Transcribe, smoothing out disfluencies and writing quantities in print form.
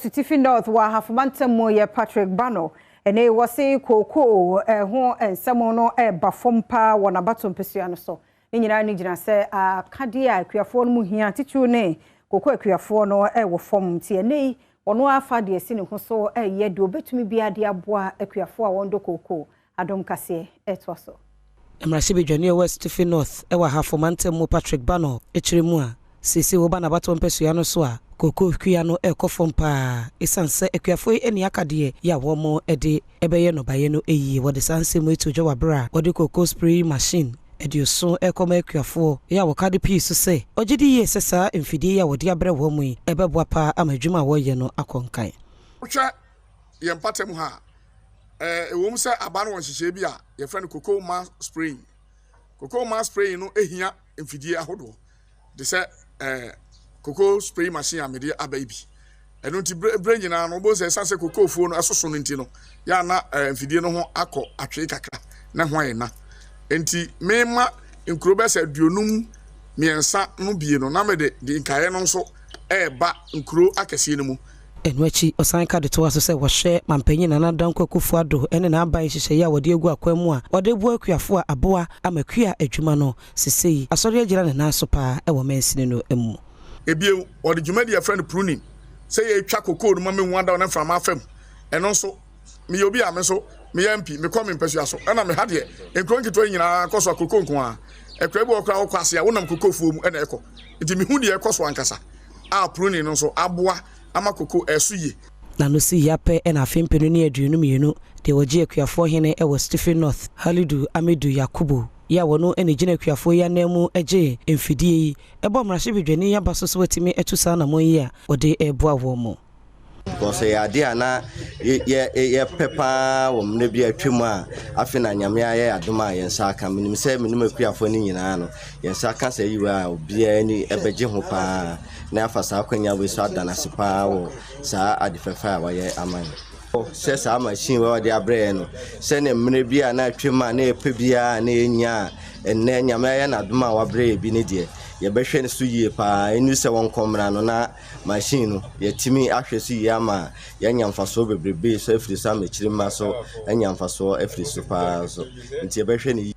Asuitifi North wa hafomantem mo ye Patrick Bano ene wose koko ho ensemo no bafom pa wona batom pesua no so ni nyina ni gina se akade a akuafo no mu hia titu ne koko akuafo no wo fom tie nei ono afa de esi ne ho so ye de obetumi bia de aboa akuafo a wondo koko Adom Kasee etwaso Emrahye bedwane Asuitifi North wa hafomantem mo Patrick Bano echiremu a sisi wo ba na batom pesua no so a koko kuya no ekofom pa esanse ekuafo eni akade ya womo ede ebeye no baye no eyi wo de sanse mo eto jowa bra wo de koko spray machine ede so ekoma ekuafo ya wo kade piece se ogidi ye sesa mfidi ya wo de abre wo mu ebeboa pa amadwuma wo ye no akonkan hwa ye mpatem ha ewom se aba no wonhihye bi a ye fra no koko ma spray no ehia mfidi ahodo de se koko spray machine amede abaibi eno nti brain na no bo se sanse koko fuo no asoso no nti no ya na mfidie no ho akọ atwe kakra na hwan na enti mema nkrobe se aduonum miensa no bie no na mede di nkae no nso ba nkro akese no mu enwachi osan ka de to aso se wo hwe mampanyi na nadan kwakufu ado ene na aban hihye ya wode egu akwamu a wode bu akuafo a aboa amakua adwuma no sesei asori agira ne naso pa wo mensini no emu ebie odi dwumadi ya friend pruning say ye twa kokoo no me nwada na from afam eno nso me obi a me so me MP me come mpesua so na me hade enkro nkito nyina koso kokoo nko a ekra bi okra okwase a wonam kokoo fuo mu na eko nti me hu de ekoso ankasa a pruning no so aboa ama kokoo esuye na no si yape na afempenu ne aduonu mienu de wogie akuafo hene Asuitifi North Halidu Amedu Yakubu ya wono ene gina akuafo ya nemu eje emfidie yi ebo Emrahye bedwane ya baso so watimi etusa na mo yi a ode eboa wo mo because ya dia na ye pepa wo mne bia twemu a afi na nyame aye adoma yensa aka minim se minim akuafo ni nyina no yensa aka se yiwa obia ni ebeje ho pa na afasa akwanya we so adana sepa wo sa adifefa wa ye aman se sa machine we de abre no se ne mne bia na twemu na epe bia na enya enne nyame aye na adoma wa bre bi ne de ye behwe ne so yie pa enu se won komra no na machine no ye timi ahwe so yie ama ye nyamfaso bebrebe so afiri sa mechiri ma so anyamfaso afiri so pa so nti ye behwe ne